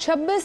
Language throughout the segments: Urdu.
26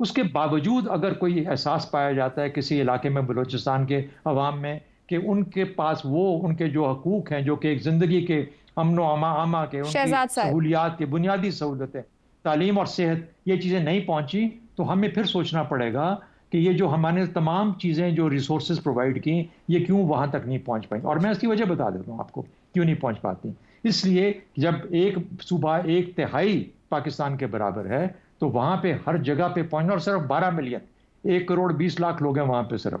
اس کے باوجود اگر کوئی احساس پایا جاتا ہے کسی علاقے میں بلوچستان کے عوام میں کہ ان کے پاس ان کے جو حقوق ہیں جو کہ ایک زندگی کے امن و امان کے، ان کی سہولیات کے بنیادی سہولتیں، تعلیم اور صحت، یہ چیزیں نہیں پہنچی، تو ہمیں پھر سوچنا پڑے گا کہ یہ جو ہمارے تمام چیزیں جو ریسورسز پرووائڈ کی یہ کیوں وہاں تک نہیں پہنچ پائیں. اور میں اس کی وجہ بتا دیتا ہوں آپ کو کیوں نہیں پہنچ پاتی. اس لیے جب ایک صوبہ 1/3 پاکستان کے برابر ہے تو وہاں پہ ہر جگہ پہ پہنچنا، اور صرف 12 ملین 1 کروڑ 20 لاکھ لوگ ہیں وہاں پہ صرف،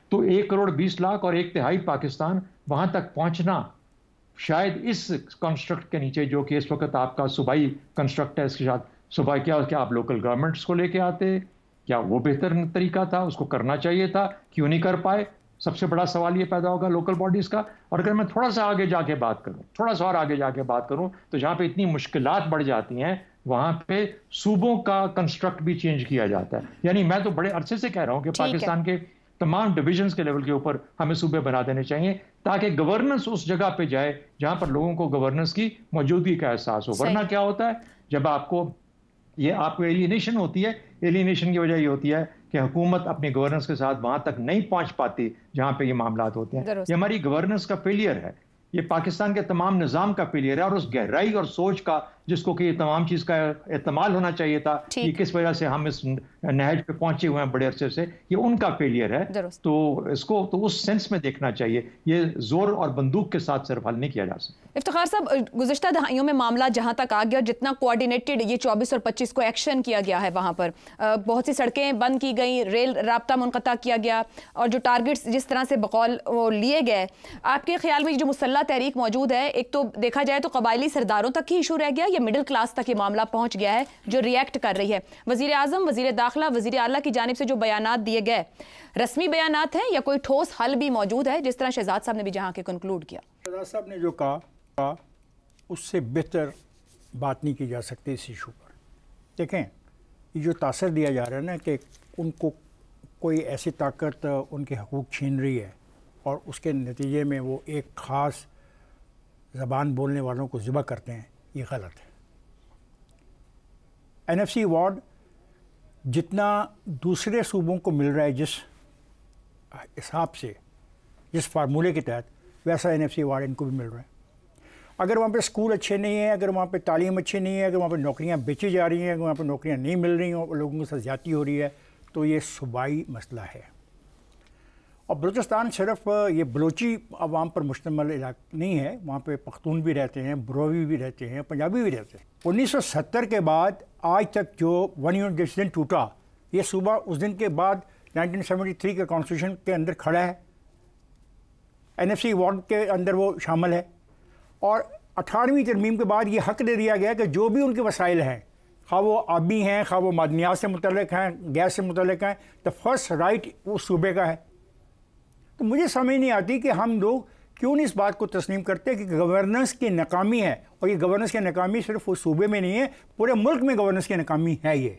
تو 1 کروڑ 20 لاکھ اور 1/3 پاکستان وہاں تک پہنچنا شاید اس کنسٹرکٹ کے نیچے جو کہ اس وقت آپ کا صوبائی کنسٹرکٹ ہے، اس کے ساتھ صوبائی کیا آپ لوکل گورنمنٹس کو لے کے آتے، کیا وہ بہتر طریقہ تھا؟ اس کو کرنا چاہیے تھا، کیوں نہیں کر پائے؟ سب سے بڑا سوال یہ پیدا ہوگا لوکل باڈیز کا. اور اگر میں تھوڑا سا آگے جا کے بات کروں تو جہاں پہ اتنی مشکلات بڑھ جاتی ہیں وہاں پہ صوبوں کا کنسٹرکٹ بھی چینج کیا جاتا ہے. یعنی میں تو بڑے عرصے سے کہہ رہا ہوں کہ پاکستان کے تمام ڈویژنز کے لیول کے اوپر ہمیں صوبے بنا دینے چاہیے تاکہ گورننس اس جگہ پہ جائے جہاں پر لوگوں کو گورننس کی موجودگی کا احساس ہو. ورنہ کیا ہوتا ہے جب آپ کو ایلینیشن ہوتی ہے، ایلینیشن کی وجہ یہ ہوتی ہے کہ حکومت اپنی گورننس کے ساتھ وہاں تک نہیں پہنچ پاتی جہاں پہ یہ معاملات ہوتے ہیں. یہ ہماری گورننس کا فیلئر ہے، یہ پاکستان کے تمام نظام کا فیلئر ہے، اور اس گہرائی اور سوچ کا جس کو کہ یہ تمام چیز کا احتمال ہونا چاہیے تھا کہ کس وجہ سے ہم اس نہج پہ پہنچے ہوئے ہیں بڑے عرصے سے، یہ ان کا فیلئر ہے. تو اس کو تو اس سینس میں دیکھنا چاہیے، یہ زور اور بندوق کے ساتھ صرف حل نہیں کیا جا سکتا. افتخار صاحب، گزشتہ دہائیوں میں معاملہ جہاں تک آ گیا، جتنا کوآرڈینیٹڈ یہ 24 اور 25 کو ایکشن کیا گیا ہے، وہاں پر بہت سی سڑکیں بند کی گئیں، ریل رابطہ منقطع کیا گیا، اور جو ٹارگٹس جس طرح سے بقول وہ لیے گئے، آپ کے خیال میں جو مسلح تحریک موجود ہے، ایک تو دیکھا جائے تو قبائلی سرداروں تک ہی ایشو رہ گیا یا مڈل کلاس تک یہ معاملہ پہنچ گیا ہے جو ریئیکٹ کر رہی ہے؟ وزیر اعظم، وزیر داخلہ، وزیر اعلیٰ کی جانب سے جو بیانات دیے گئے رسمی بیانات ہیں یا کوئی ٹھوس حل بھی موجود ہے، جس طرح شہزاد صاحب نے بھی جہاں کے کنکلوڈ کیا؟ شہزاد صاحب نے جو کہا اس سے بہتر بات نہیں کی جا سکتی اس ایشو پر. دیکھیں، یہ جو تاثر دیا جا رہا ہے نا کہ ان کو کوئی ایسی طاقت ان کے حقوق چھین رہی ہے اور اس کے نتیجے میں وہ ایک خاص زبان بولنے والوں کو ذبح کرتے ہیں، یہ غلط ہے. NFC ایوارڈ جتنا دوسرے صوبوں کو مل رہا ہے جس حساب سے، جس فارمولے کے تحت، ویسا NFC ایوارڈ ان کو بھی مل رہا ہے. اگر وہاں پہ اسکول اچھے نہیں ہیں، اگر وہاں پہ تعلیم اچھی نہیں ہے، اگر وہاں پہ نوکریاں بیچی جا رہی ہیں، اگر وہاں پہ نوکریاں نہیں مل رہی ہیں اور لوگوں کے ساتھ زیادتی ہو رہی ہے، تو یہ صوبائی مسئلہ ہے. اور بلوچستان صرف یہ بلوچی عوام پر مشتمل علاقہ نہیں ہے، وہاں پہ پختون بھی رہتے ہیں، برووی بھی رہتے ہیں، پنجابی بھی رہتے ہیں. 1970 کے بعد آج تک جو 1 یونٹ جس دن ٹوٹا، یہ صوبہ اس دن کے بعد 1973 کے کانسٹیٹیوشن کے اندر کھڑا ہے، NFC ایوارڈ کے اندر وہ شامل ہے. اور 18ویں ترمیم کے بعد یہ حق دے دیا گیا کہ جو بھی ان کے وسائل ہیں، خواہ وہ آبی ہیں، خواہ وہ معدنیات سے متعلق ہیں، گیس سے متعلق ہیں، تو فرسٹ رائٹ اس صوبے کا ہے. تو مجھے سمجھ نہیں آتی کہ ہم لوگ کیوں نہیں اس بات کو تسلیم کرتے کہ گورننس کی ناکامی ہے، اور یہ گورننس کی ناکامی صرف اس صوبے میں نہیں ہے، پورے ملک میں گورننس کی ناکامی ہے. یہ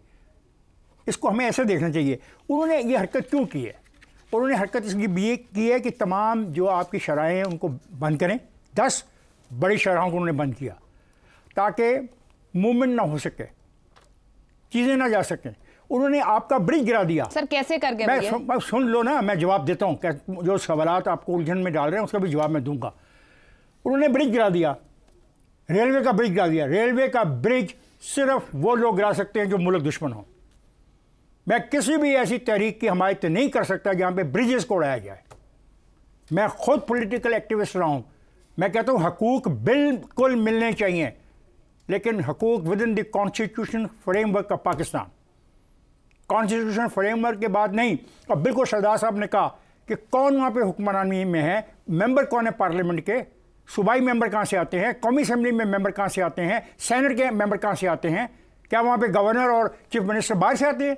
اس کو ہمیں ایسے دیکھنا چاہیے. انہوں نے یہ حرکت کیوں کی ہے؟ انہوں نے حرکت اس لیے کی ہے کہ تمام جو آپ کی شرائیں ہیں ان کو بند کریں. 10 بڑی شرحوں کو انہوں نے بند کیا تاکہ موومنٹ نہ ہو سکے، چیزیں نہ جا سکیں. انہوں نے آپ کا برج گرا دیا. سر کیسے کر گئے؟ میں سن لو نا، میں جواب دیتا ہوں، جو سوالات آپ کو الجھن میں ڈال رہے ہیں اس کا بھی جواب میں دوں گا. انہوں نے برج گرا دیا، ریلوے کا برج گرا دیا. ریلوے کا برج صرف وہ لوگ گرا سکتے ہیں جو ملک دشمن ہوں. میں کسی بھی ایسی تحریک کی حمایت نہیں کر سکتا جہاں پہ بریجز کو اڑایا جائے. میں خود پولیٹیکل ایکٹیوسٹ رہا ہوں. میں کہتا ہوں حقوق بالکل ملنے چاہیے، لیکن حقوق with in the constitution frame work of Pakistan. Constitution frame work کے بعد نہیں. اور بالکل شہزاد صاحب نے کہا کہ کون وہاں پہ حکمرانی میں ہے، ممبر کون ہے پارلیمنٹ کے، صوبائی ممبر کہاں سے آتے ہیں، قومی اسمبلی میں ممبر کہاں سے آتے ہیں، سینٹ کے ممبر کہاں سے آتے ہیں، کیا وہاں پہ گورنر اور چیف منسٹر باہر سے آتے ہیں؟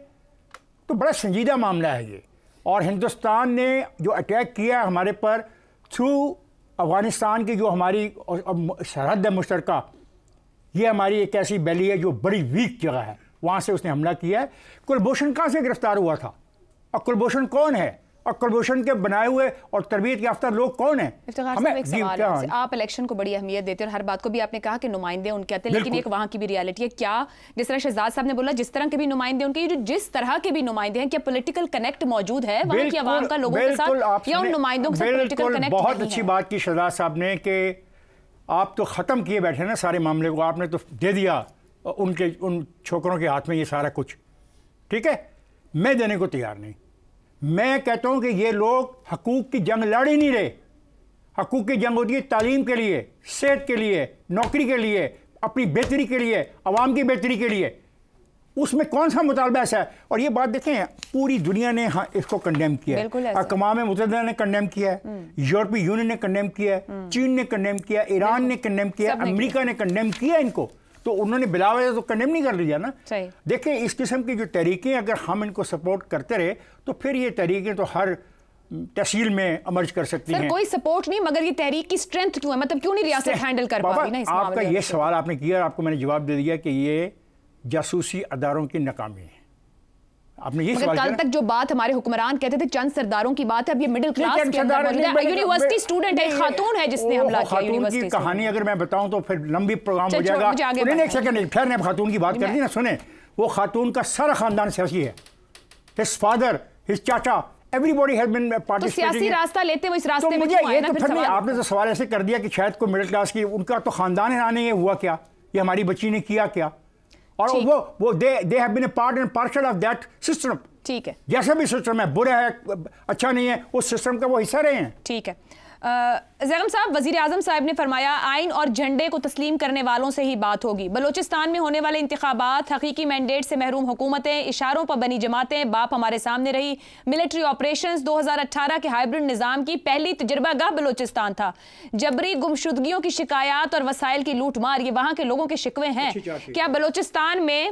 تو بڑا سنجیدہ معاملہ ہے یہ. اور ہندوستان نے جو اٹیک کیا ہمارے پر تھرو افغانستان کی جو ہماری سرحد ہے مشترکہ، یہ ہماری ایک ایسی بیلی ہے جو بڑی ویک جگہ ہے، وہاں سے اس نے حملہ کیا ہے. کلبھوشن کہاں سے گرفتار ہوا تھا؟ اور کلبھوشن کون ہے؟ اور کلبھوشن کے بنائے ہوئے اور تربیت یافتہ لوگ کون ہیں؟ آپ الیکشن کو بڑی اہمیت دیتے ہیں اور ہر بات کو بھی آپ نے کہا کہ نمائندے ان کے آتے ہیں، لیکن ایک وہاں کی بھی ریالٹی ہے. کیا جس طرح شہزاد صاحب نے بولا جس طرح کے بھی نمائندے ان کے، جس طرح کے بھی نمائندے ہیں، کیا پولیٹیکل کنیکٹ موجود ہے وہاں کی عوام کا لوگوں کے ساتھ یا ان نمائندوں کے ساتھ پولیٹیکل کنیکٹ؟ بہت اچھی بات کی شہزاد صاحب نے کہ آپ تو ختم کیے بیٹھے نا سارے معاملے کو، آپ نے تو دے دیا ان چھوکروں کے ہاتھ میں یہ سارا کچھ. ٹھیک ہے، میں دینے کو تیار نہیں. میں کہتا ہوں کہ یہ لوگ حقوق کی جنگ لڑ ہی نہیں رہے. حقوق کی جنگ ہوتی ہے تعلیم کے لیے، صحت کے لیے، نوکری کے لیے، اپنی بہتری کے لیے، عوام کی بہتری کے لیے. اس میں کون سا مطالبہ ایسا ہے؟ اور یہ بات دیکھیں پوری دنیا نے اس کو کنڈیم کیا ہے. اقوام متحدہ نے کنڈیم کیا ہے، یورپی یونین نے کنڈیم کیا ہے، چین نے کنڈیم کیا ہے، ایران نے کنڈیم کیا ہے، امریکہ نے کنڈیم کیا ان کو. تو انہوں نے بلا وجہ تو کنڈیم نہیں کر لیا نا. دیکھیں اس قسم کی جو تحریکیں اگر ہم ان کو سپورٹ کرتے رہے تو پھر یہ تحریکیں تو ہر تحصیل میں امرج کر سکتی ہیں. کوئی سپورٹ نہیں، مگر یہ تحریک کی اسٹرینتھ کیوں ہے؟ مطلب کیوں نہیں ریاست ہینڈل کر پا رہی نا اس معاملے؟ آپ کا یہ سوال آپ نے کیا اور آپ کو میں نے جواب دے دیا کہ یہ جاسوسی اداروں کی ناکامی ہے. آپ نے یہ سوال کل تک جو بات ہمارے حکمران کہتے تھے چند سرداروں کی بات ہے، اب یہ مڈل کلاس کے اندر یونیورسٹی اسٹوڈنٹ ہے، خاتون ہے جس نے حملہ کیا یونیورسٹی کی کہانی اگر میں بتاؤں تو پھر لمبی پروگرام ہو جائے گا. نہیں ایک سیکنڈ، پھر نے خاتون کی بات کر دی نا. سنیں، وہ خاتون کا سارا خاندان سیاسی ہے. ہز فادر، ہز چاچا، ایوری ہیز بین پارٹیسپیٹنگ. سیاسی راستہ لیتے ہوئے اس راستے میں کیوں آئے نا؟ پھر نہیں، آپ نے تو سوال ایسے کر دیا کہ شاید کوئی مڈل کلاس کی ان کا تو خاندان ہے نہیں، ہوا کیا، یہ ہماری بچی نے کیا کیا، اور وہ they have been a part and parcel of that system. ٹھیک ہے، جیسا بھی سسٹم ہے، برا ہے، اچھا نہیں ہے، اس سسٹم کا وہ حصہ رہے ہیں. ٹھیک ہے. زیغم صاحب، وزیر اعظم صاحب نے فرمایا آئین اور جھنڈے کو تسلیم کرنے والوں سے ہی بات ہوگی. بلوچستان میں ہونے والے انتخابات، حقیقی مینڈیٹ سے محروم حکومتیں، اشاروں پر بنی جماعتیں، باپ ہمارے سامنے رہی. ملٹری آپریشنز 2018 کے ہائیبرڈ نظام کی پہلی تجربہ گاہ بلوچستان تھا. جبری گمشدگیوں کی شکایات اور وسائل کی لوٹ مار، یہ وہاں کے لوگوں کے شکوے ہیں. کیا بلوچستان میں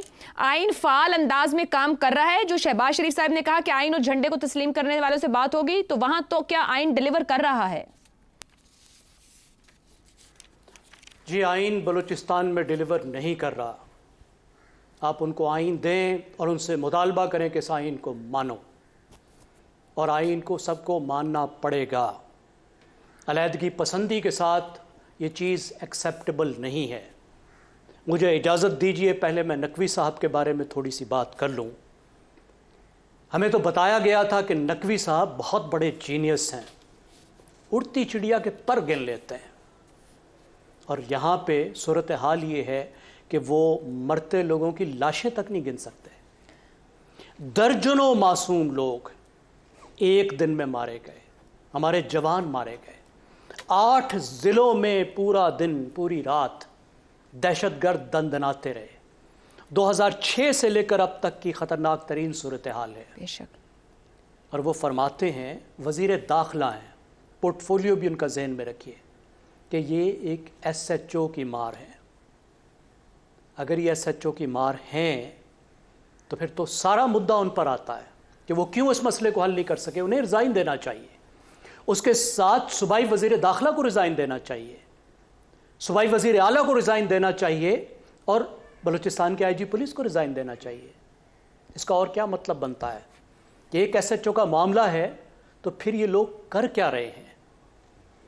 آئین فعال انداز میں کام کر رہا ہے؟ جو شہباز شریف صاحب نے کہا کہ آئین اور جھنڈے کو تسلیم کرنے والوں سے بات ہوگی، تو وہاں تو کیا آئین ڈیلیور کر رہا ہے؟ جی، آئین بلوچستان میں ڈیلیور نہیں کر رہا. آپ ان کو آئین دیں اور ان سے مطالبہ کریں کہ اس آئین کو مانو، اور آئین کو سب کو ماننا پڑے گا. علیحدگی پسندی کے ساتھ یہ چیز ایکسیپٹیبل نہیں ہے. مجھے اجازت دیجئے پہلے میں نقوی صاحب کے بارے میں تھوڑی سی بات کر لوں. ہمیں تو بتایا گیا تھا کہ نقوی صاحب بہت بڑے جینیس ہیں، اڑتی چڑیا کے پر گن لیتے ہیں، اور یہاں پہ صورتحال یہ ہے کہ وہ مرتے لوگوں کی لاشیں تک نہیں گن سکتے. درجنوں معصوم لوگ ایک دن میں مارے گئے، ہمارے جوان مارے گئے. 8 ضلعوں میں پورا دن پوری رات دہشت گرد دندناتے رہے. 2006 سے لے کر اب تک کی خطرناک ترین صورتحال ہے. بے شک. اور وہ فرماتے ہیں، وزیر داخلہ ہیں، پورٹ فولیو بھی ان کا ذہن میں رکھیے، کہ یہ ایک ایس ایچ او کی مار ہے. اگر یہ ایس ایچ او کی مار ہیں تو پھر تو سارا مدعا ان پر آتا ہے کہ وہ کیوں اس مسئلے کو حل نہیں کر سکے. انہیں ریزائن دینا چاہیے. اس کے ساتھ صوبائی وزیر داخلہ کو ریزائن دینا چاہیے، صوبائی وزیر اعلیٰ کو ریزائن دینا چاہیے، اور بلوچستان کے آئی جی پولیس کو ریزائن دینا چاہیے. اس کا اور کیا مطلب بنتا ہے کہ ایک ایس ایچ او کا معاملہ ہے تو پھر یہ لوگ کر کیا رہے ہیں؟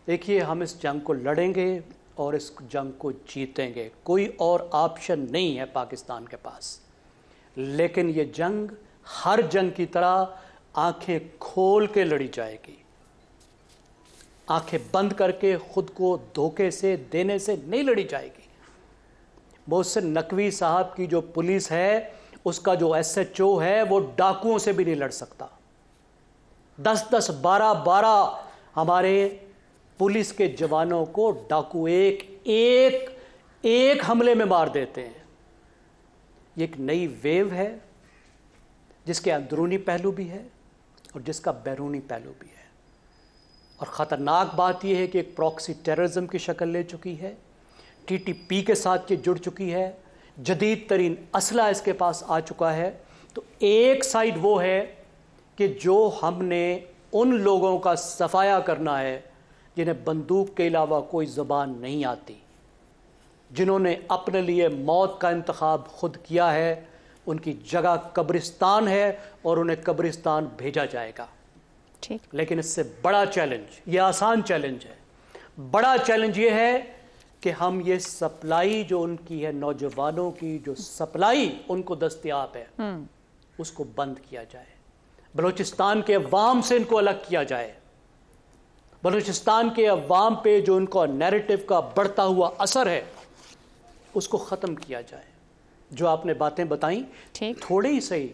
دیکھیے، ہم اس جنگ کو لڑیں گے اور اس جنگ کو جیتیں گے. کوئی اور آپشن نہیں ہے پاکستان کے پاس. لیکن یہ جنگ ہر جنگ کی طرح آنکھیں کھول کے لڑی جائے گی. آنکھیں بند کر کے خود کو دھوکے سے دینے سے نہیں لڑی جائے گی. محسن نقوی صاحب کی جو پولیس ہے، اس کا جو ایس ایچ او ہے، وہ ڈاکوؤں سے بھی نہیں لڑ سکتا. 10 12 ہمارے پولیس کے جوانوں کو ڈاکو ایک حملے میں مار دیتے ہیں. یہ ایک نئی ویو ہے جس کے اندرونی پہلو بھی ہے اور جس کا بیرونی پہلو بھی ہے. اور خطرناک بات یہ ہے کہ ایک پراکسی ٹیررزم کی شکل لے چکی ہے. ٹی ٹی پی کے ساتھ یہ جڑ چکی ہے. جدید ترین اسلحہ اس کے پاس آ چکا ہے. تو ایک سائیڈ وہ ہے کہ جو ہم نے ان لوگوں کا صفایا کرنا ہے جنہیں بندوق کے علاوہ کوئی زبان نہیں آتی، جنہوں نے اپنے لیے موت کا انتخاب خود کیا ہے. ان کی جگہ قبرستان ہے اور انہیں قبرستان بھیجا جائے گا. لیکن اس سے بڑا چیلنج، یہ آسان چیلنج ہے، بڑا چیلنج یہ ہے کہ ہم یہ سپلائی جو ان کی ہے، نوجوانوں کی جو سپلائی ان کو دستیاب ہے، اس کو بند کیا جائے، بلوچستان کے عوام سے ان کو الگ کیا جائے، بلوچستان کے عوام پہ جو ان کا نیریٹو کا بڑھتا ہوا اثر ہے اس کو ختم کیا جائے۔ جو آپ نے باتیں بتائیں تھوڑی ہی صحیح،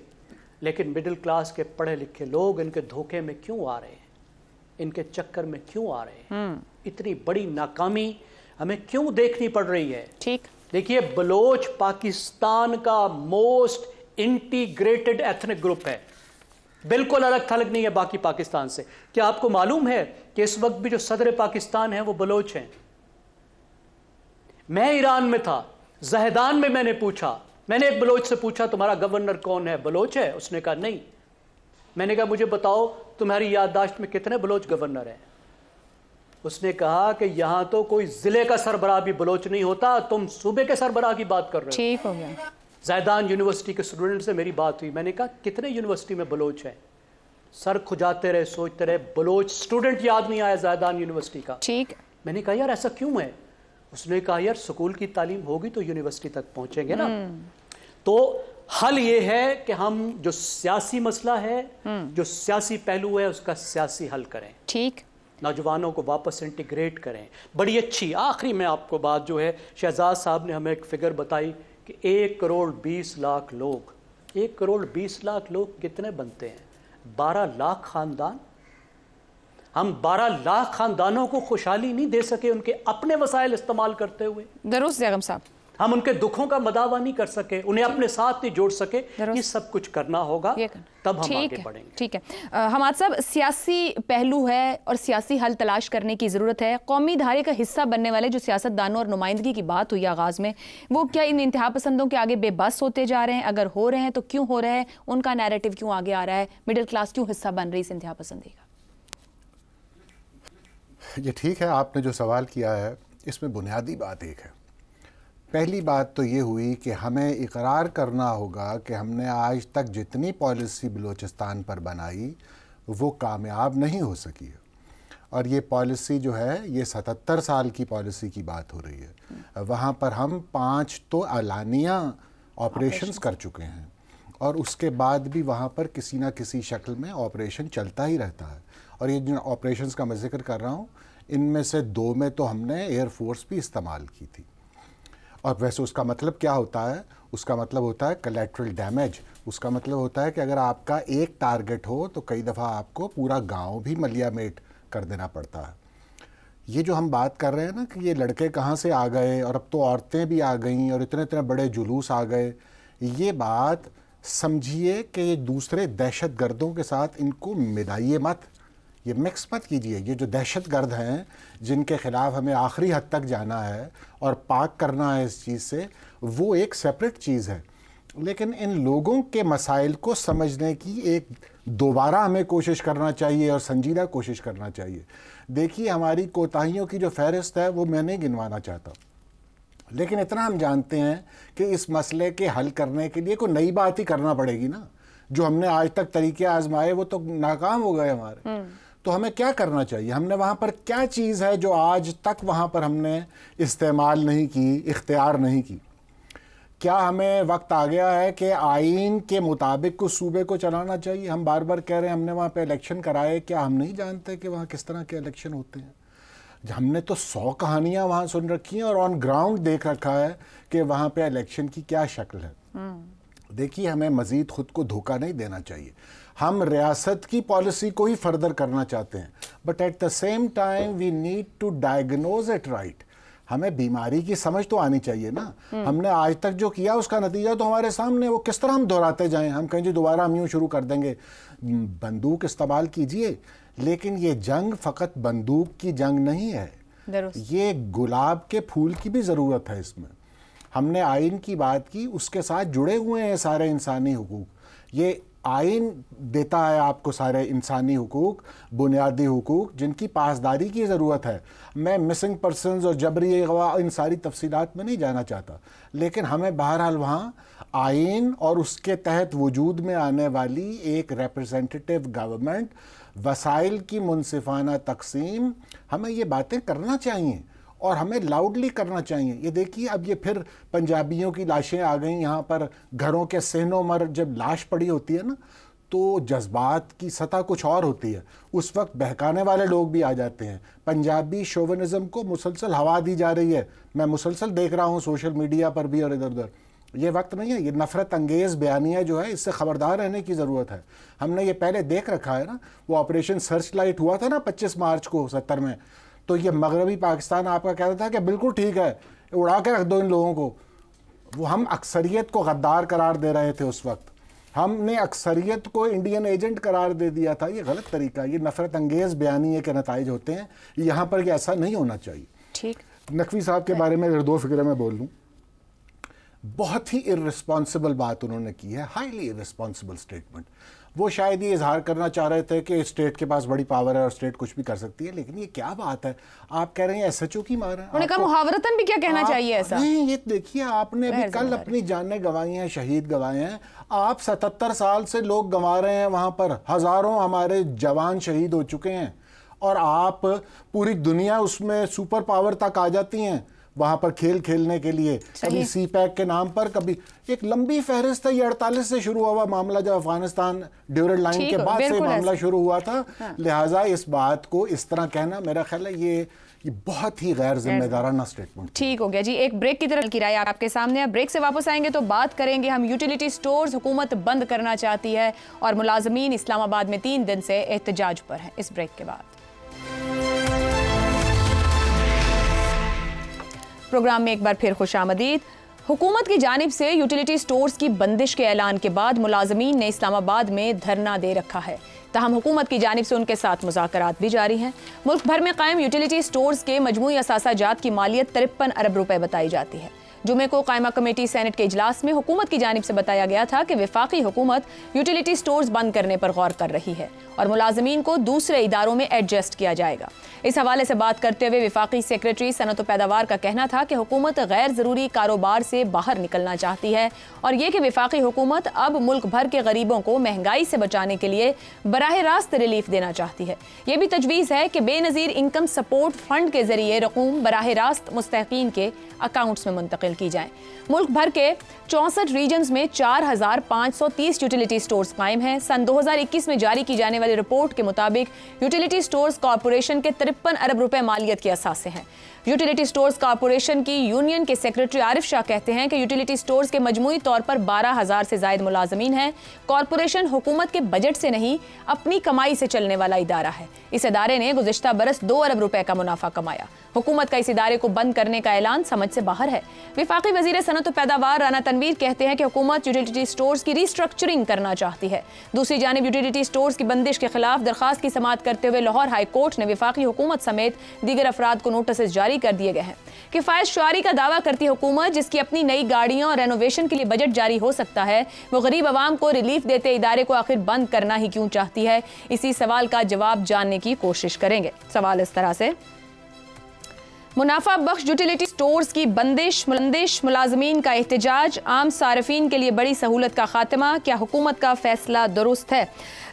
لیکن مڈل کلاس کے پڑھے لکھے لوگ ان کے دھوکے میں کیوں آ رہے ہیں، ان کے چکر میں کیوں آ رہے ہیں، اتنی بڑی ناکامی ہمیں کیوں دیکھنی پڑ رہی ہے؟ دیکھیے، بلوچ پاکستان کا موسٹ انٹیگریٹڈ ایتھنک گروپ ہے، بالکل الگ تھلگ نہیں ہے باقی پاکستان سے۔ کیا آپ کو معلوم ہے کہ اس وقت بھی جو صدر پاکستان ہیں وہ بلوچ ہیں؟ میں ایران میں تھا، زہدان میں میں نے پوچھا، میں نے ایک بلوچ سے پوچھا تمہارا گورنر کون ہے، بلوچ ہے؟ اس نے کہا نہیں۔ میں نے کہا مجھے بتاؤ تمہاری یادداشت میں کتنے بلوچ گورنر ہیں؟ اس نے کہا کہ یہاں تو کوئی ضلع کا سربراہ بھی بلوچ نہیں ہوتا، تم صوبے کے سربراہ کی بات کر رہے ہو۔ ٹھیک ہو گیا۔ زیدان یونیورسٹی کے اسٹوڈنٹ سے میری بات ہوئی، میں نے کہا کتنے یونیورسٹی میں بلوچ ہیں؟ سر کھجاتے رہے، سوچتے رہے، بلوچ اسٹوڈنٹ یاد نہیں آیا زیدان یونیورسٹی کا۔ ٹھیک۔ میں نے کہا یار ایسا کیوں ہے؟ اس نے کہا یار سکول کی تعلیم ہوگی تو یونیورسٹی تک پہنچیں گے نا۔ تو حل یہ ہے کہ ہم جو سیاسی مسئلہ ہے، جو سیاسی پہلو ہے، اس کا سیاسی حل کریں، ٹھیک، نوجوانوں کو واپس انٹیگریٹ کریں۔ بڑی اچھی آخری میں آپ کو بات جو ہے، شہزاد صاحب نے ہمیں ایک فگر بتائی کہ 1,20,00,000 لوگ، 1,20,00,000 لوگ کتنے بنتے ہیں؟ 12 لاکھ خاندان۔ ہم 12 لاکھ خاندانوں کو خوشحالی نہیں دے سکے ان کے اپنے وسائل استعمال کرتے ہوئے، درست بیگم صاحب، ہم ان کے دکھوں کا مداوع نہیں کر سکے، انہیں اپنے ساتھ نہیں جوڑ سکے۔ یہ سب کچھ کرنا ہوگا، تب ہم آگے بڑھیں گے۔ ٹھیک ہے حماد صاحب، سیاسی پہلو ہے اور سیاسی حل تلاش کرنے کی ضرورت ہے۔ قومی دھارے کا حصہ بننے والے جو سیاست دانوں اور نمائندگی کی بات ہوئی آغاز میں، وہ کیا ان انتہا پسندوں کے آگے بے بس ہوتے جا رہے ہیں؟ اگر ہو رہے ہیں تو کیوں ہو رہے ہیں؟ ان کا نیریٹو کیوں آگے آ رہا ہے؟ مڈل کلاس کیوں حصہ بن رہی اس انتہا پسندی کا؟ یہ ٹھیک ہے، آپ نے جو سوال کیا ہے اس میں بنیادی بات ایک ہے۔ پہلی بات تو یہ ہوئی کہ ہمیں اقرار کرنا ہوگا کہ ہم نے آج تک جتنی پالیسی بلوچستان پر بنائی وہ کامیاب نہیں ہو سکی ہے، اور یہ پالیسی جو ہے یہ 77 سال کی پالیسی کی بات ہو رہی ہے۔ وہاں پر ہم 5 تو اعلانیہ آپریشنز کر چکے ہیں، اور اس کے بعد بھی وہاں پر کسی نہ کسی شکل میں آپریشن چلتا ہی رہتا ہے۔ اور یہ جن آپریشنز کا میں ذکر کر رہا ہوں، ان میں سے 2 میں تو ہم نے ایئر فورس بھی استعمال کی تھی۔ اور ویسے اس کا مطلب کیا ہوتا ہے؟ اس کا مطلب ہوتا ہے کولیٹرل ڈیمیج۔ اس کا مطلب ہوتا ہے کہ اگر آپ کا ایک ٹارگٹ ہو تو کئی دفعہ آپ کو پورا گاؤں بھی ملیا میٹ کر دینا پڑتا ہے۔ یہ جو ہم بات کر رہے ہیں نا کہ یہ لڑکے کہاں سے آ گئے، اور اب تو عورتیں بھی آ گئیں اور اتنے بڑے جلوس آ گئے، یہ بات سمجھیے کہ یہ دوسرے دہشت گردوں کے ساتھ ان کو ملائیے مت، یہ مکس مت کیجئے۔ یہ جو دہشت گرد ہیں جن کے خلاف ہمیں آخری حد تک جانا ہے اور پاک کرنا ہے اس چیز سے، وہ ایک سیپریٹ چیز ہے۔ لیکن ان لوگوں کے مسائل کو سمجھنے کی ایک دوبارہ ہمیں کوشش کرنا چاہیے اور سنجیدہ کوشش کرنا چاہیے۔ دیکھیے، ہماری کوتاہیوں کی جو فہرست ہے وہ میں نہیں گنوانا چاہتا، لیکن اتنا ہم جانتے ہیں کہ اس مسئلے کے حل کرنے کے لیے کوئی نئی بات ہی کرنا پڑے گی نا۔ جو ہم نے آج تک طریقے آزمائے وہ تو ناکام ہو گئے ہمارے۔ تو ہمیں کیا کرنا چاہیے؟ ہم نے وہاں پر کیا چیز ہے جو آج تک وہاں پر ہم نے استعمال نہیں کی، اختیار نہیں کی؟ کیا ہمیں وقت آ گیا ہے کہ آئین کے مطابق اس صوبے کو چلانا چاہیے؟ ہم بار بار کہہ رہے ہیں ہم نے وہاں پہ الیکشن کرائے، کیا ہم نہیں جانتے کہ وہاں کس طرح کے الیکشن ہوتے ہیں؟ ہم نے تو 100 کہانیاں وہاں سن رکھی ہیں اور آن گراؤنڈ دیکھ رکھا ہے کہ وہاں پہ الیکشن کی کیا شکل ہے۔ دیکھیے، ہمیں مزید خود کو دھوکہ نہیں دینا چاہیے۔ ہم ریاست کی پالیسی کو ہی فردر کرنا چاہتے ہیں، but at the same time we need to diagnose it right. ہمیں بیماری کی سمجھ تو آنی چاہیے نا۔ ہم نے آج تک جو کیا اس کا نتیجہ تو ہمارے سامنے، وہ کس طرح ہم دہراتے جائیں؟ ہم کہیں جی دوبارہ ہم یوں شروع کر دیں گے۔ بندوق استعمال کیجئے، لیکن یہ جنگ فقط بندوق کی جنگ نہیں ہے، یہ گلاب کے پھول کی بھی ضرورت ہے اس میں۔ ہم نے آئین کی بات کی، اس کے ساتھ جڑے ہوئے ہیں سارے انسانی حقوق۔ یہ آئین دیتا ہے آپ کو سارے انسانی حقوق، بنیادی حقوق جن کی پاسداری کی ضرورت ہے. میں مسنگ پرسنز اور جبری اغوا ان ساری تفصیلات میں نہیں جانا چاہتا، لیکن ہمیں بہرحال وہاں آئین اور اس کے تحت وجود میں آنے والی ایک ریپرزینٹیٹیو گورنمنٹ، وسائل کی منصفانہ تقسیم، ہمیں یہ باتیں کرنا چاہیے اور ہمیں لاؤڈلی کرنا چاہیے. یہ دیکھیے اب یہ پھر پنجابیوں کی لاشیں آ گئیں یہاں پر، گھروں کے سہنوں مر جب لاش پڑی ہوتی ہے نا تو جذبات کی سطح کچھ اور ہوتی ہے، اس وقت بہکانے والے لوگ بھی آ جاتے ہیں. پنجابی شوونزم کو مسلسل ہوا دی جا رہی ہے، میں مسلسل دیکھ رہا ہوں سوشل میڈیا پر بھی اور ادھر ادھر. یہ وقت نہیں ہے، یہ نفرت انگیز بیانیہ جو ہے اس سے خبردار رہنے کی ضرورت ہے. ہم نے یہ پہلے دیکھ رکھا ہے نا، وہ آپریشن سرچ لائٹ ہوا تھا نا 25 مارچ کو 70 میں، تو یہ مغربی پاکستان آپ کا کہتا تھا کہ بالکل ٹھیک ہے اڑا کے رکھ دو ان لوگوں کو. وہ ہم اکثریت کو غدار قرار دے رہے تھے اس وقت، ہم نے اکثریت کو انڈین ایجنٹ قرار دے دیا تھا. یہ غلط طریقہ، یہ نفرت انگیز بیانیے کے نتائج ہوتے ہیں. یہاں پر یہ ایسا نہیں ہونا چاہیے. ٹھیک. نقوی صاحب کے بارے میں اگر دو فکرے میں بول لوں، بہت ہی ارسپانسبل بات انہوں نے کی ہے، ہائیلی ارسپانسبل اسٹیٹمنٹ. وہ شاید یہ اظہار کرنا چاہ رہے تھے کہ اسٹیٹ کے پاس بڑی پاور ہے اور اسٹیٹ کچھ بھی کر سکتی ہے، لیکن یہ کیا بات ہے؟ آپ کہہ رہے ہیں ایس ایچ او کی مار ہے. انہوں نے کہا محاورتاً بھی کیا کہنا چاہیے ایسا؟ نہیں، یہ دیکھیے آپ نے ابھی کل اپنی جانیں گنوائی ہیں، شہید گنوائے ہیں. آپ 77 سال سے لوگ گنوا رہے ہیں وہاں پر، ہزاروں ہمارے جوان شہید ہو چکے ہیں، اور آپ پوری دنیا اس میں سپر پاور تک آ جاتی ہیں وہاں پر کھیل کھیلنے کے لیے، کبھی سی پیک کے نام پر، کبھی ایک لمبی فہرست ہے. یہ 48 سے شروع ہوا معاملہ، جب افغانستان ڈیورنڈ لائن کے بعد سے معاملہ شروع ہوا تھا. لہٰذا اس بات کو اس طرح کہنا میرا خیال ہے یہ بہت ہی غیر ذمہ دارانہ اسٹیٹمنٹ. ٹھیک ہو گیا جی. ایک بریک کی طرف کی رائے آپ کے سامنے ہے. بریک سے واپس آئیں گے تو بات کریں گے ہم یوٹیلیٹی سٹورز حکومت بند کرنا چاہتی ہے اور ملازمین اسلام آباد میں 3 دن سے احتجاج پر ہیں. اس بریک کے بعد پروگرام میں ایک بار پھر خوش آمدید. حکومت کی جانب سے یوٹیلیٹی سٹورز کی بندش کے اعلان کے بعد ملازمین نے اسلام آباد میں دھرنا دے رکھا ہے. تاہم حکومت کی جانب سے ان کے ساتھ مذاکرات بھی جاری ہیں. ملک بھر میں قائم یوٹیلیٹی سٹورز کے مجموعی اثاثہ جات کی مالیت 53 ارب روپے بتائی جاتی ہے. جمعے کو قائمہ کمیٹی سینٹ کے اجلاس میں حکومت کی جانب سے بتایا گیا تھا کہ وفاقی حکومت یوٹیلیٹی سٹورز بند کرنے پر غور کر رہی ہے اور ملازمین کو دوسرے اداروں میں ایڈجسٹ کیا جائے گا. اس حوالے سے بات کرتے ہوئے وفاقی سیکریٹری صنعت و پیداوار کا کہنا تھا کہ حکومت غیر ضروری کاروبار سے باہر نکلنا چاہتی ہے اور یہ کہ وفاقی حکومت اب ملک بھر کے غریبوں کو مہنگائی سے بچانے کے لیے براہ راست ریلیف دینا چاہتی ہے. یہ بھی تجویز ہے کہ بے نظیر انکم سپورٹ فنڈ کے ذریعے رقوم براہ راست مستحقین کے اکاؤنٹس میں منتقل کی جائیں. ملک بھر کے 64 ریجنز میں 4530 یوٹیلیٹی سٹورز قائم ہیں. سن 2021 میں جاری کی جانے والی رپورٹ کے مطابق یوٹیلیٹی سٹورز کارپوریشن کے 53 ارب روپے مالیت کے اثاثے ہیں. یوٹیلیٹی سٹورز کارپوریشن کی یونین کے سیکریٹری عارف شاہ کہتے ہیں کہ یوٹیلیٹی سٹورز کے مجموعی طور پر 12,000 سے زائد ملازمین ہیں. کارپوریشن حکومت کے بجٹ سے نہیں اپنی کمائی سے چلنے والا ادارہ ہے. اس ادارے نے گزشتہ برس 2 ارب روپے کا منافع کمایا. حکومت کا اس ادارے کو بند کرنے کا اعلان سمجھ سے باہر ہے. وفاقی وزیر صنعت و پیداوار رانا تنویر کہتے ہیں کہ حکومت یوٹیلیٹی سٹورز کی ری اسٹرکچرنگ کرنا چاہتی ہے. دوسری جانب یوٹیلیٹی سٹورز کی بندش کے خلاف درخواست کی سماعت کرتے ہوئے لاہور ہائی کورٹ نے وفاقی حکومت سمیت دیگر افراد کو نوٹسز جاری کر دیے گئے ہیں. کفایت شعاری کا دعویٰ کرتی حکومت جس کی اپنی نئی گاڑیوں اور رینوویشن کے لیے بجٹ جاری ہو سکتا ہے، وہ غریب عوام کو ریلیف دیتے ادارے کو آخر بند کرنا ہی کیوں چاہتی ہے؟ اسی سوال کا جواب جاننے کی کوشش کریں گے. سوال اس طرح سے: منافع بخش یوٹیلیٹی سٹورز کی بندش، ملازمین کا احتجاج، عام صارفین کے لیے بڑی سہولت کا خاتمہ، کیا حکومت کا فیصلہ درست ہے؟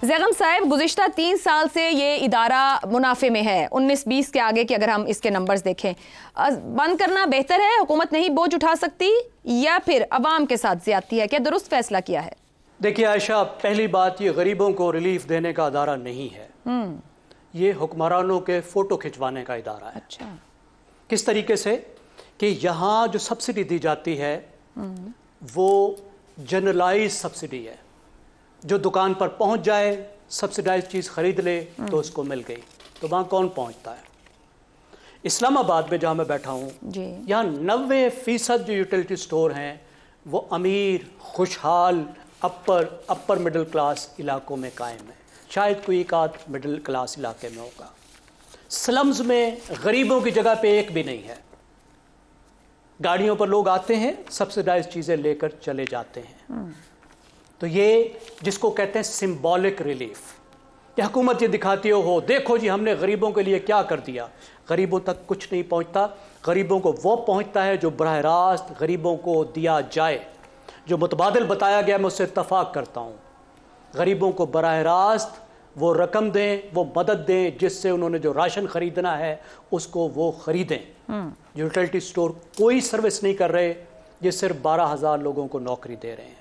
زیغم صاحب، گزشتہ 3 سال سے یہ ادارہ منافع میں ہے، 19-20 کے آگے کے اگر ہم اس کے نمبرز دیکھیں، بند کرنا بہتر ہے؟ حکومت نہیں بوجھ اٹھا سکتی یا پھر عوام کے ساتھ زیادتی ہے؟ کیا درست فیصلہ کیا ہے؟ دیکھیے عائشہ، پہلی بات، یہ غریبوں کو ریلیف دینے کا ادارہ نہیں ہے. یہ حکمرانوں کے فوٹو کھنچوانے کا ادارہ ہے. اچھا. کس طریقے سے کہ یہاں جو سبسڈی دی جاتی ہے وہ جنرلائز سبسڈی ہے. جو دکان پر پہنچ جائے، سبسڈائز چیز خرید لے تو اس کو مل گئی. تو وہاں کون پہنچتا ہے؟ اسلام آباد میں جہاں میں بیٹھا ہوں یہاں 90% جو یوٹیلیٹی سٹور ہیں وہ امیر، خوشحال، اپر مڈل کلاس علاقوں میں قائم ہیں. شاید کوئی ایک آدھ مڈل کلاس علاقے میں ہوگا. سلمز میں غریبوں کی جگہ پہ ایک بھی نہیں ہے. گاڑیوں پر لوگ آتے ہیں، سبسڈائز چیزیں لے کر چلے جاتے ہیں. تو یہ جس کو کہتے ہیں سمبولک ریلیف، کہ حکومت یہ دکھاتی ہو دیکھو جی ہم نے غریبوں کے لیے کیا کر دیا، غریبوں تک کچھ نہیں پہنچتا. غریبوں کو وہ پہنچتا ہے جو براہ راست غریبوں کو دیا جائے. جو متبادل بتایا گیا میں اس سے اتفاق کرتا ہوں. غریبوں کو براہ راست وہ رقم دیں، وہ مدد دیں جس سے انہوں نے جو راشن خریدنا ہے اس کو وہ خریدیں. یوٹیلٹی سٹور کوئی سروس نہیں کر رہے، یہ صرف 12,000 لوگوں کو نوکری دے رہے ہیں.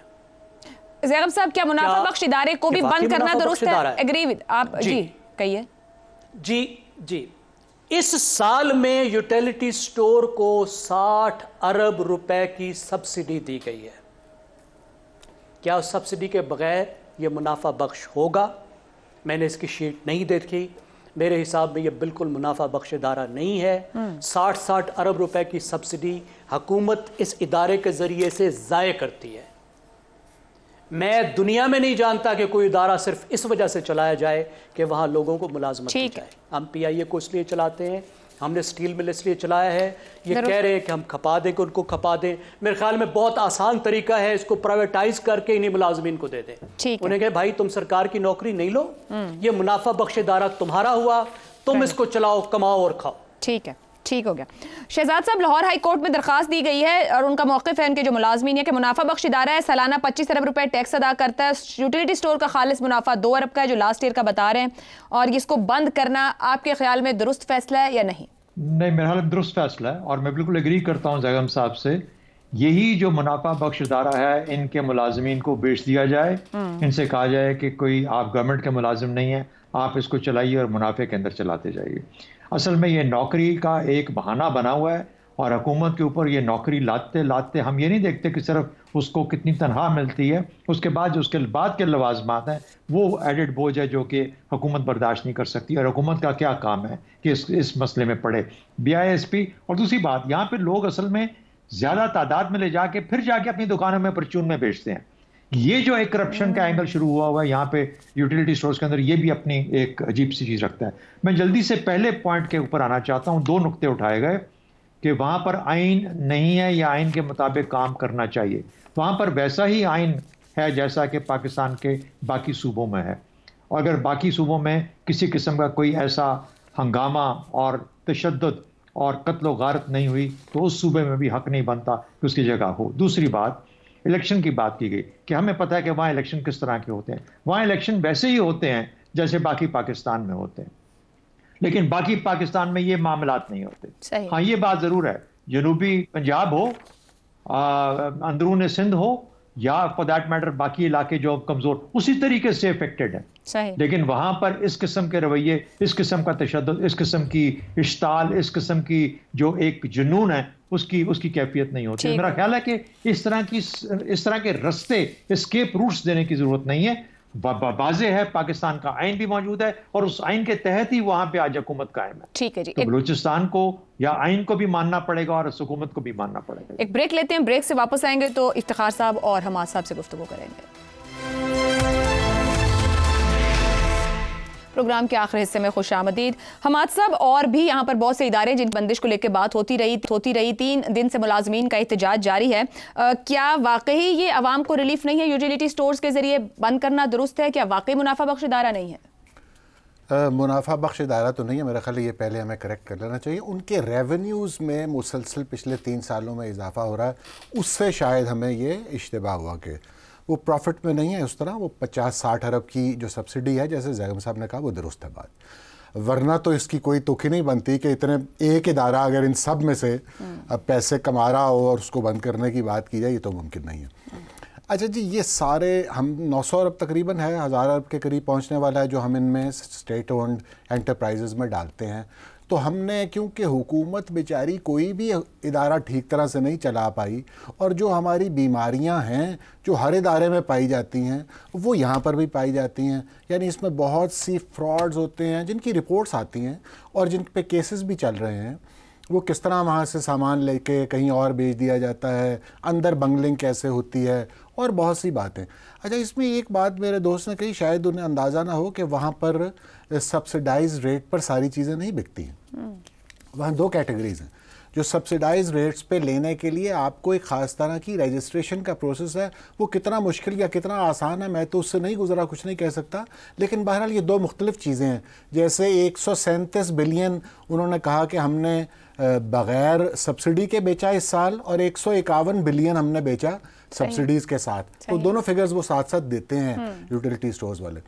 زیغب صاحب کیا منافع بخش ادارے کو بھی بند کرنا درست ہے؟ ایگری ود آپ؟ جی کہیے. جی اس سال میں یوٹیلٹی سٹور کو 60 ارب روپے کی سبسڈی دی گئی ہے. کیا اس سبسڈی کے بغیر یہ منافع بخش ہوگا؟ میں نے اس کی شیٹ نہیں دیکھی، میرے حساب میں یہ بالکل منافع بخش ادارہ نہیں ہے. 60 ارب روپے کی سبسڈی حکومت اس ادارے کے ذریعے سے ضائع کرتی ہے. میں دنیا میں نہیں جانتا کہ کوئی ادارہ صرف اس وجہ سے چلایا جائے کہ وہاں لوگوں کو ملازمت دی جائے. ہم پی آئی اے کو اس لیے چلاتے ہیں، ہم نے سٹیل مل اس لیے چلایا ہے. یہ کہہ رہے ہیں کہ ہم کھپا دیں کہ ان کو کھپا دیں. میرے خیال میں بہت آسان طریقہ ہے، اس کو پرائیویٹائز کر کے انہیں ملازمین کو دے دیں. انہیں کہے بھائی تم سرکار کی نوکری نہیں لو، یہ منافع بخش ادارہ تمہارا ہوا، تم اس کو چلاؤ، کماؤ اور کھاؤ. ٹھیک ہے، ٹھیک ہو گیا. شہزاد صاحب، لاہور ہائی کورٹ میں درخواست دی گئی ہے اور ان کا موقف ہے ان کے جو ملازمین ہے کہ منافع بخش ادارہ ہے، سالانہ 25 ارب روپے ٹیکس ادا کرتا ہے. یوٹیلٹی سٹور کا خالص منافع 2 ارب کا ہے جو لاسٹ ایئر کا بتا رہے ہیں، اور اس کو بند کرنا آپ کے خیال میں درست فیصلہ ہے یا نہیں؟ نہیں، میرے خیال میں درست فیصلہ ہے، اور میں بالکل ایگری کرتا ہوں زیغم صاحب سے. یہی جو منافع بخش ادارہ ہے ان کے ملازمین کو بیچ دیا جائے، ان سے کہا جائے کہ کوئی آپ گورنمنٹ کے ملازم نہیں ہیں، آپ اس کو چلائیے اور منافع کے اندر چلاتے جائیے. اصل میں یہ نوکری کا ایک بہانہ بنا ہوا ہے، اور حکومت کے اوپر یہ نوکری لاتے لاتے ہم یہ نہیں دیکھتے کہ صرف اس کو کتنی تنخواہ ملتی ہے، اس کے بعد جو اس کے بعد کے لوازمات ہیں وہ ایڈڈ بوجھ ہے جو کہ حکومت برداشت نہیں کر سکتی. اور حکومت کا کیا کام ہے کہ اس مسئلے میں پڑے BISP. اور دوسری بات، یہاں پہ لوگ اصل میں زیادہ تعداد میں لے جا کے پھر جا کے اپنی دکانوں میں پرچون میں بیچتے ہیں. یہ جو ایک کرپشن کا اینگل شروع ہوا ہے یہاں پہ یوٹیلٹی سٹورز کے اندر، یہ بھی اپنی ایک عجیب سی چیز رکھتا ہے. میں جلدی سے پہلے پوائنٹ کے اوپر آنا چاہتا ہوں. 2 نقطے اٹھائے گئے کہ وہاں پر آئین نہیں ہے یا آئین کے مطابق کام کرنا چاہیے. وہاں پر ویسا ہی آئین ہے جیسا کہ پاکستان کے باقی صوبوں میں ہے. اور اگر باقی صوبوں میں کسی قسم کا کوئی ایسا ہنگامہ اور تشدد اور قتل و غارت نہیں ہوئی تو اس صوبے میں بھی حق نہیں بنتا کہ اس کی جگہ ہو. دوسری بات، الیکشن کی بات کی گئی کہ ہمیں پتہ ہے کہ وہاں الیکشن کس طرح کے ہوتے ہیں. وہاں الیکشن ویسے ہی ہوتے ہیں جیسے باقی پاکستان میں ہوتے ہیں، لیکن باقی پاکستان میں یہ معاملات نہیں ہوتے. ہاں یہ بات ضرور ہے، جنوبی پنجاب ہو، اندرون سندھ ہو، یا فار دیٹ میٹر باقی علاقے جو کمزور اسی طریقے سے افیکٹڈ ہیں. لیکن وہاں پر اس قسم کے رویے، اس قسم کا تشدد، اس قسم کی اشتعال، اس قسم کی جو ایک جنون ہے اس کی کیفیت نہیں ہوتی. میرا خیال ہے کہ اس طرح کے رستے، اسکیپ روٹس دینے کی ضرورت نہیں ہے. واضح ہے پاکستان کا آئین بھی موجود ہے اور اس آئین کے تحت ہی وہاں پہ آج حکومت قائم ہے. ٹھیک ہے جی، تو بلوچستان کو یا آئین کو بھی ماننا پڑے گا اور اس حکومت کو بھی ماننا پڑے گا. ایک بریک لیتے ہیں، بریک سے واپس آئیں گے تو افتخار صاحب اور حماد صاحب سے گفتگو کریں گے. پروگرام کے آخری حصے میں خوش آمدید. حماد صاحب، اور بھی یہاں پر بہت سے ادارے جن بندش کو لے کے بات ہوتی رہی 3 دن سے ملازمین کا احتجاج جاری ہے. کیا واقعی یہ عوام کو ریلیف نہیں ہے؟ یوٹیلیٹی سٹورز کے ذریعے بند کرنا درست ہے؟ کیا واقعی منافع بخش ادارہ نہیں ہے؟ منافع بخش ادارہ تو نہیں ہے، میرا خیال یہ پہلے ہمیں کریکٹ کر لینا چاہیے. ان کے ریونیوز میں مسلسل پچھلے 3 سالوں میں اضافہ ہو رہا ہے، اس سے شاید ہمیں یہ اشتباہ ہوا کہ وہ پروفٹ میں نہیں ہے. اس طرح وہ 50-60 ارب کی جو سبسڈی ہے جیسے زیغم صاحب نے کہا وہ درست ہے بات، ورنہ تو اس کی کوئی توقع نہیں بنتی کہ اتنے ایک ادارہ اگر ان سب میں سے اب پیسے کما رہا ہو اور اس کو بند کرنے کی بات کی جائے، یہ تو ممکن نہیں ہے. اچھا جی، یہ سارے ہم 900 ارب تقریباً ہے، 1000 ارب کے قریب پہنچنے والا ہے جو ہم ان میں اسٹیٹ اونڈ انٹرپرائزز میں ڈالتے ہیں. تو ہم نے کیونکہ حکومت بیچاری کوئی بھی ادارہ ٹھیک طرح سے نہیں چلا پائی، اور جو ہماری بیماریاں ہیں جو ہر ادارے میں پائی جاتی ہیں وہ یہاں پر بھی پائی جاتی ہیں. یعنی اس میں بہت سی فراڈز ہوتے ہیں جن کی رپورٹس آتی ہیں اور جن پہ کیسز بھی چل رہے ہیں. وہ کس طرح وہاں سے سامان لے کے کہیں اور بیچ دیا جاتا ہے، اندر بنگلنگ کیسے ہوتی ہے، اور بہت سی باتیں. اچھا، اس میں ایک بات میرے دوست نے کہی، شاید انہیں اندازہ نہ ہو کہ وہاں پر سبسڈائز ریٹ پر ساری چیزیں نہیں بکتی ہیں. وہاں 2 کیٹیگریز ہیں. جو سبسیڈائز ریٹس پہ لینے کے لیے آپ کو ایک خاص طرح کی رجسٹریشن کا پروسیس ہے، وہ کتنا مشکل یا کتنا آسان ہے میں تو اس سے نہیں گزرا، کچھ نہیں کہہ سکتا، لیکن بہرحال یہ دو مختلف چیزیں ہیں. جیسے 137 بلین انہوں نے کہا کہ ہم نے بغیر سبسڈی کے بیچا اس سال، اور 151 بلین ہم نے بیچا سبسڈیز کے ساتھ، تو دونوں فگرز وہ ساتھ ساتھ دیتے ہیں یوٹیلیٹی سٹورز والے.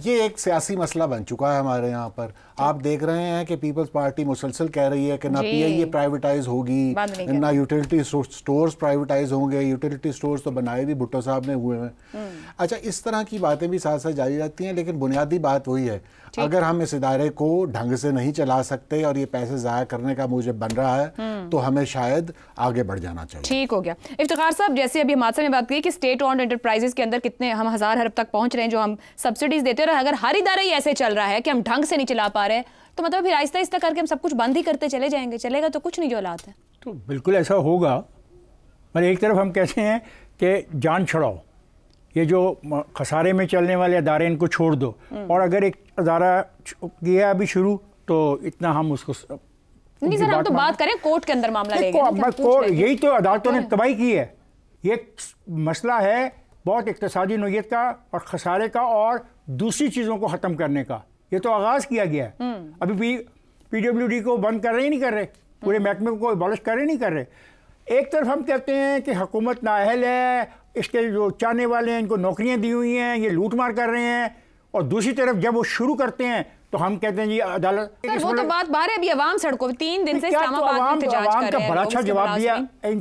یہ ایک سیاسی مسئلہ بن چکا ہے ہمارے یہاں پر. آپ دیکھ رہے ہیں کہ پیپلز پارٹی مسلسل کہہ رہی ہے کہ نہ پی آئی اے پرائیویٹائز ہوگی، نہ یوٹیلیٹی سٹورز پرائیویٹائز ہوں گے. یوٹیلیٹی سٹورز تو بنائے بھی بھٹو صاحب نے ہوئے ہیں. اچھا، اس طرح کی باتیں بھی ساتھ ساتھ جاری رہتی ہیں، لیکن بنیادی بات وہی ہے، اگر ہم اس ادارے کو ڈھنگ سے نہیں چلا سکتے اور یہ پیسے ضائع کرنے کا موجب بن رہا ہے تو ہمیں شاید آگے بڑھ جانا چاہیے. ٹھیک ہو گیا. افتخار صاحب، جیسے ابھی حادثے میں بات کی کہ اسٹیٹ اونڈ انٹرپرائزز کے اندر کتنے ہم 1000 ارب تک پہنچ رہے ہیں جو ہم سبسڈیز دیتے ہیں، اور اگر ہر ادارہ ہی ایسے چل رہا ہے کہ ہم ڈھنگ سے نہیں چلا پا رہے تو مطلب پھر آہستہ آہستہ کر کے ہم سب کچھ بند ہی کرتے چلے جائیں گے، چلے گا تو کچھ نہیں جو حالات ہیں. تو بالکل ایسا ہوگا. مگر ایک طرف ہم کہتے ہیں کہ جان چھڑاؤ، یہ جو خسارے میں چلنے والے ادارے ان کو چھوڑ دو، اور اگر ایک ادارہ کیا ابھی شروع تو اتنا ہم اس کو نہیں سر، ہم تو بات کریں کورٹ کے اندر معاملہ لے گئے. یہی تو عدالتوں نے تباہی کی ہے. یہ مسئلہ ہے بہت اقتصادی نوعیت کا اور خسارے کا اور دوسری چیزوں کو ختم کرنے کا. یہ تو آغاز کیا گیا ہے. ابھی پی ڈبلیو ڈی کو بند کر رہے ہی نہیں کر رہے، پورے محکمے کو ابالش کر رہے نہیں کر رہے. ایک طرف ہم کہتے ہیں کہ حکومت نااہل ہے، اس کے جو چاہنے والے ہیں ان کو نوکریاں دی ہوئی ہیں، یہ لوٹ مار کر رہے ہیں، اور دوسری طرف جب وہ شروع کرتے ہیں تو ہم کہتے ہیں جی عدالت. وہ تو بات باہر ہے. ابھی عوام سڑکوں 3 دن سے اسلام آباد میں احتجاج کر رہے ہیں. عوام کا بڑا اچھا جواب دیا.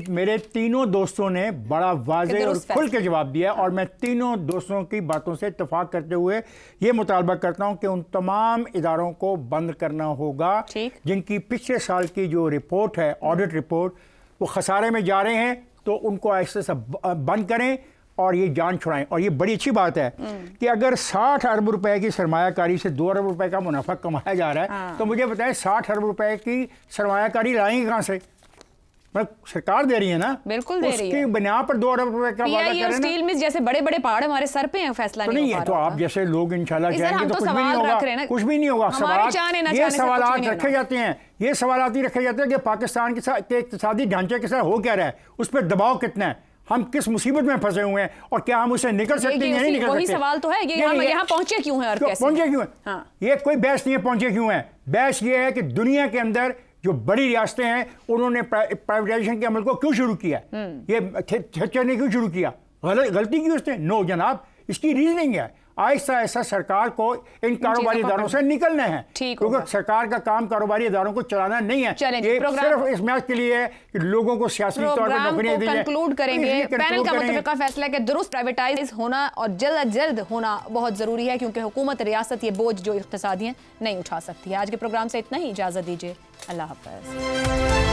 میرے تینوں دوستوں نے بڑا واضح اور کھل کے جواب دیا، اور میں تینوں دوستوں کی باتوں سے اتفاق کرتے ہوئے یہ مطالبہ کرتا ہوں کہ ان تمام اداروں کو بند کرنا ہوگا جن کی پچھلے سال کی جو رپورٹ ہے، آڈٹ رپورٹ، وہ خسارے میں جا رہے ہیں، تو ان کو ایسے سے بند کریں اور یہ جان چھڑائیں. اور یہ بڑی اچھی بات ہے کہ اگر 60 ارب روپے کی سرمایہ کاری سے 2 ارب روپے کا منافع کمایا جا رہا ہے تو مجھے بتائیں 60 ارب روپے کی سرمایہ کاری لائیں گے کہاں سے؟ سرکار دے رہی ہے نا، بالکل دے رہی ہے. اس کی بنا پر 2 ارب روپے کا وعدہ کریں. اسٹیل ملز جیسے بڑے بڑے پہاڑ ہمارے سر پہ ہیں، فیصلہ نہیں ہے. تو آپ جیسے لوگ انشاءاللہ چاہیں گے تو کچھ بھی نہیں ہوگا، کچھ بھی نہیں ہوگا. یہ سوالات رکھے جاتے ہیں، یہ سوالات ہی رکھے جاتے ہیں کہ پاکستان کے اقتصادی ڈھانچے کے ساتھ ہو کیا رہا ہے، اس پہ دباؤ کتنا ہے، ہم کس مصیبت میں پھنسے ہوئے ہیں، اور کیا ہم اسے نکل سکتے ہیں یا نہیں نکل سکتے. وہی سوال تو ہے کہ ہم یہاں پہنچے کیوں ہیں اور کیسے پہنچے کیوں ہیں. یہ کوئی بحث نہیں ہے پہنچے کیوں ہیں. بحث یہ ہے کہ دنیا کے اندر جو بڑی ریاستیں ہیں انہوں نے پرائیویٹائزیشن کے عمل کو کیوں شروع کیا، یہ چھچر نے کیوں شروع کیا، غلطی کی اس نے؟ نو جناب، اس کی ریزننگ ہے آہستہ آہستہ سرکار کو ان کاروباری اداروں سے نکلنا ہے، کیونکہ سرکار کا کام کاروباری اداروں کو چلانا نہیں ہے. یہ صرف اس میچ کے لیے ہے کہ لوگوں کو سیاسی طور پر نوکریاں دی جائیں. کنکلوڈ کریں گے. پینل کا متفقہ فیصلہ ہے کہ درست پرائیویٹائز ہونا اور جلد از جلد ہونا بہت ضروری ہے، کیونکہ حکومت ریاست یہ بوجھ جو اقتصادی ہیں نہیں اٹھا سکتی ہے. آج کے پروگرام سے اتنا ہی، اجازت دیجیے. اللہ حافظ.